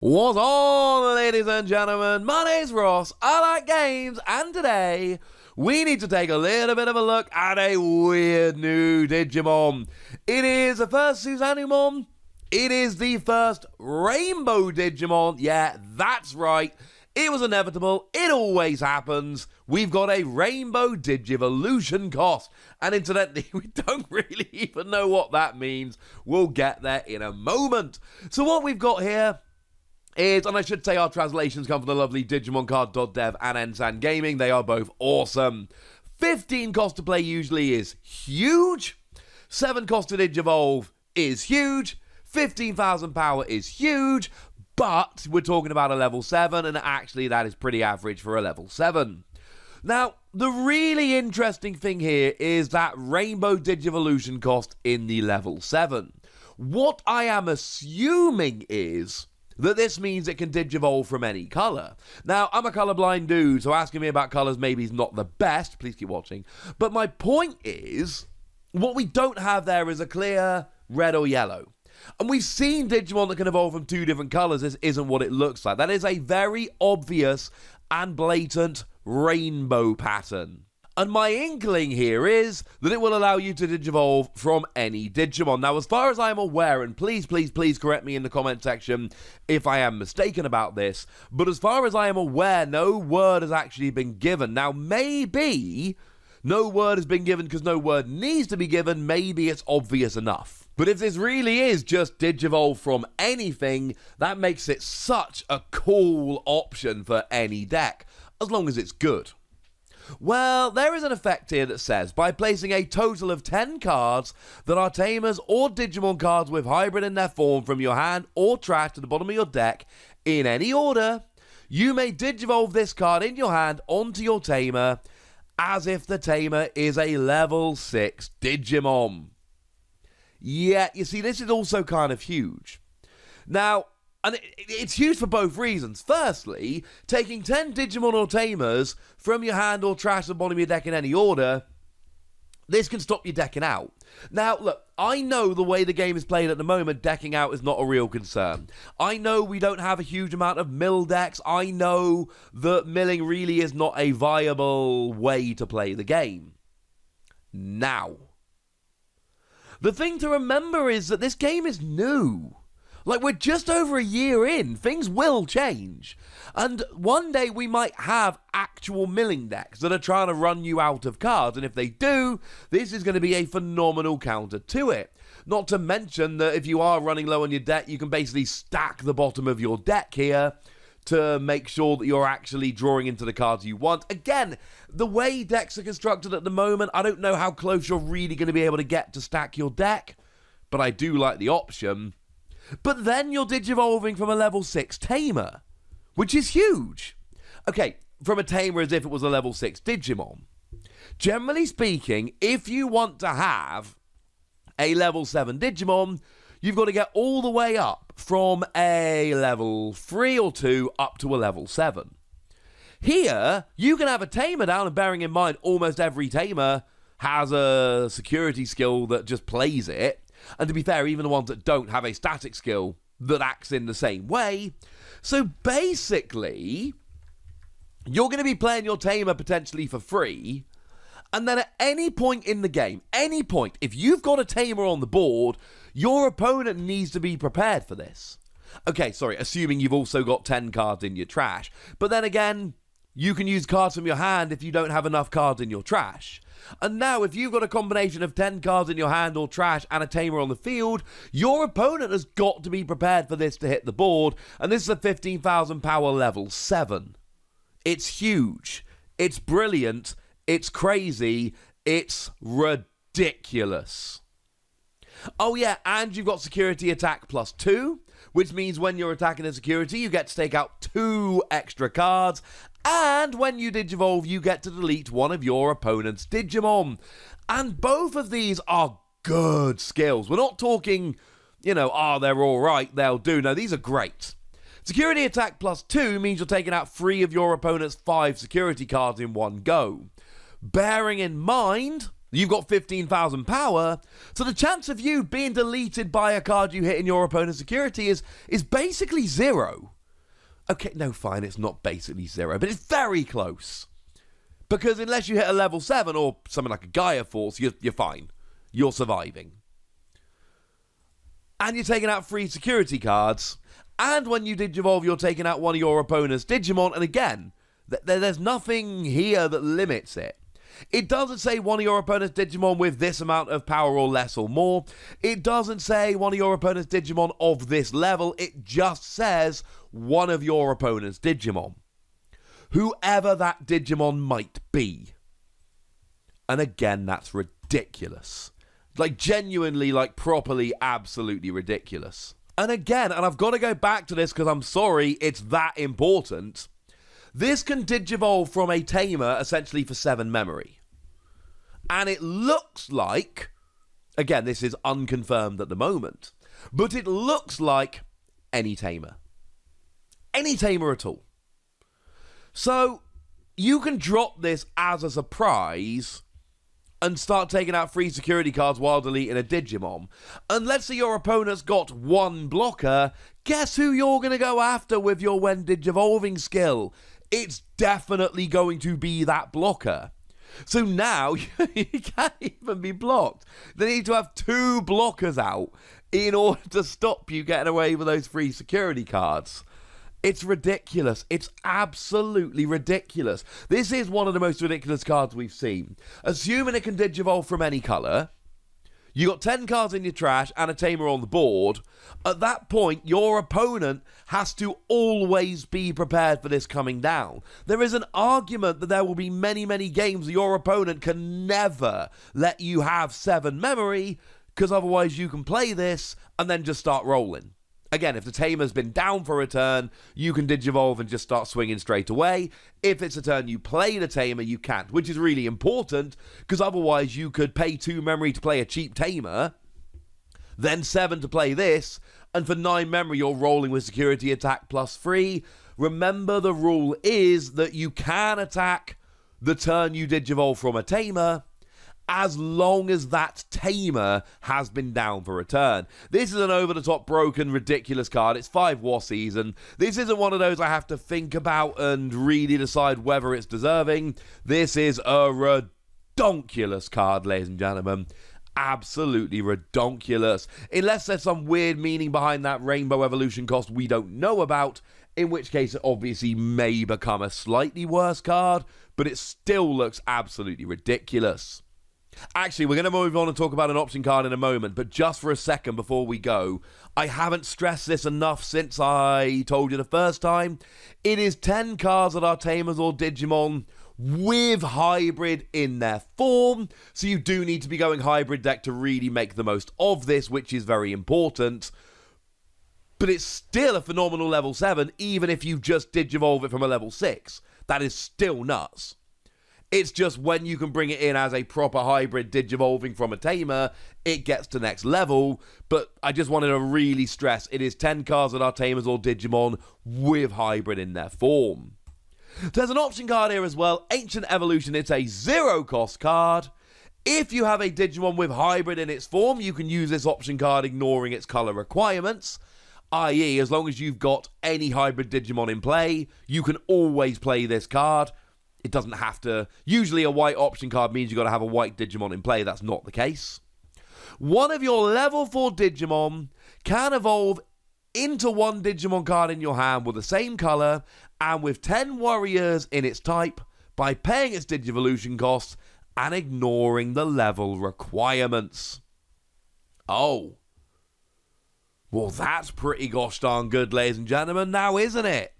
What's on, ladies and gentlemen? My name's Ross, I like games, and today we need to take a little bit of a look at a weird new Digimon. It is the first Susanoomon. It is the first Rainbow Digimon. Yeah, that's right. It was inevitable. It always happens. We've got a Rainbow Digivolution cost. And incidentally, we don't really even know what that means. We'll get there in a moment. So what we've got here is, and I should say our translations come from the lovely DigimonCard.dev and Ensan Gaming. They are both awesome. 15 cost to play usually is huge. 7 cost to Digivolve is huge. 15,000 power is huge. But we're talking about a level 7, and actually that is pretty average for a level 7. Now, the really interesting thing here is that Rainbow Digivolution cost in the level 7. What I am assuming is that this means it can Digivolve from any colour. Now, I'm a colourblind dude, so asking me about colours maybe is not the best. Please keep watching. But my point is, what we don't have there is a clear red or yellow. And we've seen Digimon that can evolve from 2 different colours. This isn't what it looks like. That is a very obvious and blatant rainbow pattern. And my inkling here is that it will allow you to Digivolve from any Digimon. Now, as far as I'm aware, and please correct me in the comment section if I am mistaken about this, but as far as I am aware, no word has actually been given. Now, maybe no word has been given because no word needs to be given. Maybe it's obvious enough. But if this really is just Digivolve from anything, that makes it such a cool option for any deck, as long as it's good. Well, there is an effect here that says, by placing a total of 10 cards that are Tamers or Digimon cards with hybrid in their form from your hand or trash to the bottom of your deck, in any order, you may Digivolve this card in your hand onto your Tamer, as if the Tamer is a level 6 Digimon. Yeah, you see, this is also kind of huge. Now, and it's huge for both reasons. Firstly, taking 10 Digimon or Tamers from your hand or trash to the bottom of your deck in any order, this can stop you decking out. Now, look, I know the way the game is played at the moment, decking out is not a real concern. I know we don't have a huge amount of mill decks. I know that milling really is not a viable way to play the game. Now, the thing to remember is that this game is new. Like, we're just over a year in. Things will change. And one day we might have actual milling decks that are trying to run you out of cards. And if they do, this is going to be a phenomenal counter to it. Not to mention that if you are running low on your deck, you can basically stack the bottom of your deck here to make sure that you're actually drawing into the cards you want. Again, the way decks are constructed at the moment, I don't know how close you're really going to be able to get to stack your deck. But I do like the option. But then you're Digivolving from a level 6 Tamer, which is huge. Okay, from a Tamer as if it was a level 6 Digimon. Generally speaking, if you want to have a level 7 Digimon, you've got to get all the way up from a level 3 or 2 up to a level 7. Here, you can have a Tamer down, and bearing in mind almost every Tamer has a security skill that just plays it. And to be fair, even the ones that don't have a static skill that acts in the same way. So basically, you're going to be playing your Tamer potentially for free. And then at any point in the game, any point, if you've got a Tamer on the board, your opponent needs to be prepared for this. Okay, sorry, assuming you've also got 10 cards in your trash. But then again, you can use cards from your hand if you don't have enough cards in your trash. And now, if you've got a combination of 10 cards in your hand or trash and a Tamer on the field, your opponent has got to be prepared for this to hit the board. And this is a 15,000 power level 7. It's huge. It's brilliant. It's crazy. It's ridiculous. Oh yeah, and you've got security attack +2, which means when you're attacking a security, you get to take out 2 extra cards. And when you Digivolve, you get to delete one of your opponent's Digimon. And both of these are good skills. We're not talking, they're all right, they'll do. No, these are great. Security attack +2 means you're taking out 3 of your opponent's 5 security cards in one go. Bearing in mind You've got 15,000 power, so the chance of you being deleted by a card you hit in your opponent's security is basically 0. Okay, no, fine, it's not basically 0, but it's very close. Because unless you hit a level 7 or something like a Gaia Force, you're fine. You're surviving. And you're taking out 3 security cards. And when you Digivolve, you're taking out one of your opponent's Digimon. And again, there's nothing here that limits it. It doesn't say one of your opponent's Digimon with this amount of power or less or more. It doesn't say one of your opponent's Digimon of this level. It just says one of your opponent's Digimon. Whoever that Digimon might be. And again, that's ridiculous. Like, genuinely, like, properly, absolutely ridiculous. And again, and I've got to go back to this because I'm sorry, it's that important. This can Digivolve from a Tamer, essentially for 7 memory. And it looks like, again, this is unconfirmed at the moment, but it looks like any Tamer. Any Tamer at all. So, you can drop this as a surprise and start taking out 3 security cards while deleting a Digimon. And let's say your opponent's got 1 blocker, guess who you're going to go after with your when Digivolving skill? It's definitely going to be that blocker. So now, you can't even be blocked. They need to have 2 blockers out in order to stop you getting away with those 3 security cards. It's ridiculous. It's absolutely ridiculous. This is one of the most ridiculous cards we've seen. Assuming it can Digivolve from any colour, you got 10 cards in your trash and a Tamer on the board. At that point, your opponent has to always be prepared for this coming down. There is an argument that there will be many, many games your opponent can never let you have 7 memory, because otherwise you can play this and then just start rolling. Again, if the Tamer's been down for a turn, you can Digivolve and just start swinging straight away. If it's a turn you play the Tamer, you can't, which is really important, because otherwise you could pay 2 memory to play a cheap Tamer, then 7 to play this, and for 9 memory you're rolling with security attack plus 3. Remember, the rule is that you can attack the turn you Digivolve from a Tamer, as long as that Tamer has been down for a turn. This is an over-the-top, broken, ridiculous card. It's 5 War Season. This isn't one of those I have to think about and really decide whether it's deserving. This is a redonkulous card, ladies and gentlemen. Absolutely redonkulous. Unless there's some weird meaning behind that Rainbow Evolution cost we don't know about, in which case it obviously may become a slightly worse card, but it still looks absolutely ridiculous. Actually, we're going to move on and talk about an option card in a moment, but just for a second before we go, I haven't stressed this enough since I told you the first time. It is 10 cards that are Tamers or Digimon with hybrid in their form, so you do need to be going hybrid deck to really make the most of this, which is very important. But it's still a phenomenal level 7, even if you just Digivolve it from a level 6. That is still nuts. It's just when you can bring it in as a proper hybrid Digivolving from a Tamer, it gets to next level. But I just wanted to really stress, it is 10 cards that are Tamers or Digimon with hybrid in their form. There's an option card here as well, Ancient Evolution. It's a 0-cost card. If you have a Digimon with hybrid in its form, you can use this option card ignoring its colour requirements. I.e., as long as you've got any hybrid Digimon in play, you can always play this card. It doesn't have to. Usually a white option card means you've got to have a white Digimon in play. That's not the case. One of your level 4 Digimon can evolve into one Digimon card in your hand with the same colour and with 10 warriors in its type by paying its Digivolution cost and ignoring the level requirements. Oh. Well, that's pretty gosh darn good, ladies and gentlemen, now isn't it?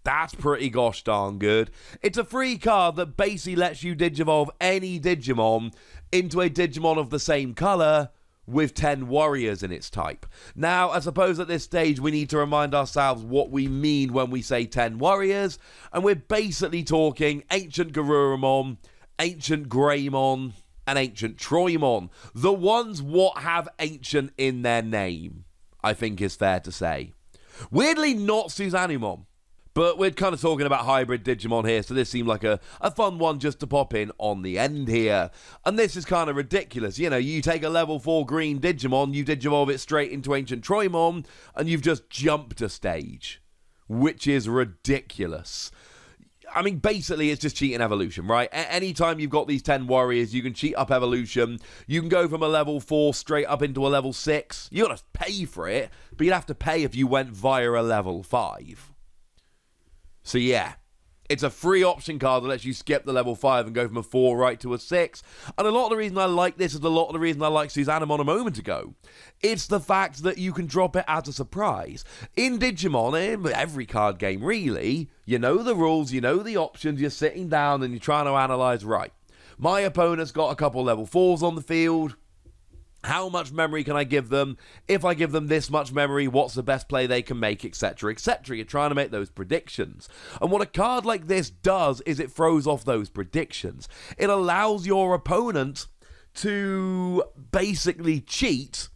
That's pretty gosh darn good. It's a free card that basically lets you Digivolve any Digimon into a Digimon of the same colour with 10 warriors in its type. Now, I suppose at this stage we need to remind ourselves what we mean when we say 10 warriors, and we're basically talking Ancient Garurumon, Ancient Greymon, and Ancient Troymon. The ones what have Ancient in their name, I think is fair to say. Weirdly, not Susanoomon. But we're kind of talking about hybrid Digimon here, so this seemed like a fun one just to pop in on the end here. And this is kind of ridiculous. You know, you take a level 4 green Digimon, you Digivolve it straight into Ancient Troymon, and you've just jumped a stage, which is ridiculous. I mean, basically, it's just cheating evolution, right? Anytime you've got these 10 warriors, you can cheat up evolution. You can go from a level 4 straight up into a level 6. You gotta pay for it, but you'd have to pay if you went via a level 5. So yeah, it's a free option card that lets you skip the level 5 and go from a 4 right to a 6. And a lot of the reason I like this is a lot of the reason I like Susanoomon a moment ago. It's the fact that you can drop it as a surprise. In Digimon, in every card game really, you know the rules, you know the options, you're sitting down and you're trying to analyse, right, my opponent's got a couple level 4s on the field. How much memory can I give them? If I give them this much memory, what's the best play they can make, etc., etc. You're trying to make those predictions. And what a card like this does is it throws off those predictions. It allows your opponent to basically cheat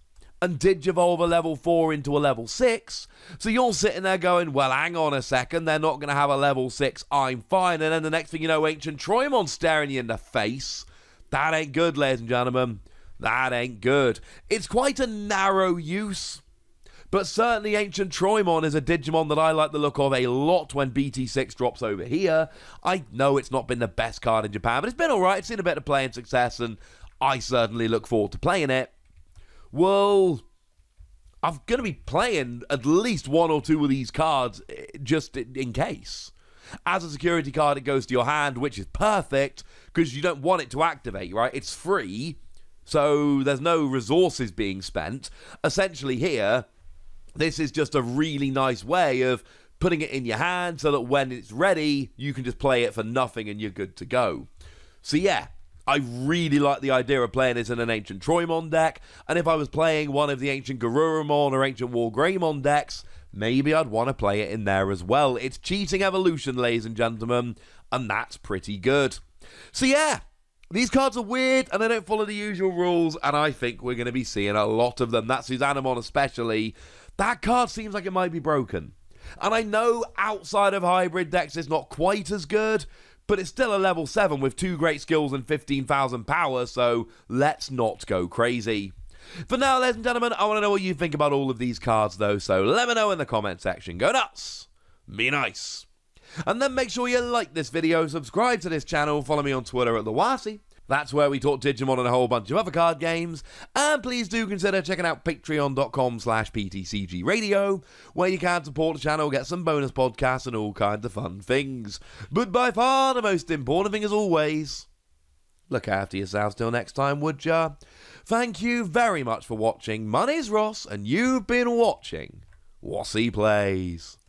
and Digivolve a level 4 into a level 6. So you're sitting there going, well, hang on a second, they're not going to have a level 6, I'm fine. And then the next thing you know, Ancient Troymon's staring you in the face. That ain't good, ladies and gentlemen. That ain't good. It's quite a narrow use, but certainly Ancient Troymon is a Digimon that I like the look of a lot when BT6 drops over here. I know it's not been the best card in Japan, but it's been alright. It's seen a bit of playing success, and I certainly look forward to playing it. Well, I'm going to be playing at least 1 or 2 of these cards just in case. As a security card, it goes to your hand, which is perfect, because you don't want it to activate, right? It's free. So there's no resources being spent. Essentially here, this is just a really nice way of putting it in your hand so that when it's ready, you can just play it for nothing and you're good to go. So yeah, I really like the idea of playing this in an Ancient Troymon deck. And if I was playing one of the Ancient Garurumon or Ancient Wargreymon decks, maybe I'd want to play it in there as well. It's cheating evolution, ladies and gentlemen, and that's pretty good. So yeah. These cards are weird, and they don't follow the usual rules, and I think we're going to be seeing a lot of them. That Susanoomon especially. That card seems like it might be broken. And I know outside of hybrid decks it's not quite as good, but it's still a level 7 with 2 great skills and 15,000 power, so let's not go crazy. For now, ladies and gentlemen, I want to know what you think about all of these cards, though, so let me know in the comment section. Go nuts! Be nice! And then make sure you like this video, subscribe to this channel, follow me on Twitter at TheWasi. That's where we talk Digimon and a whole bunch of other card games. And please do consider checking out patreon.com/PTCG Radio, where you can support the channel, get some bonus podcasts and all kinds of fun things. But by far the most important thing as always, look after yourselves till next time, would ya? Thank you very much for watching. My name's Ross, and you've been watching Wasi Plays.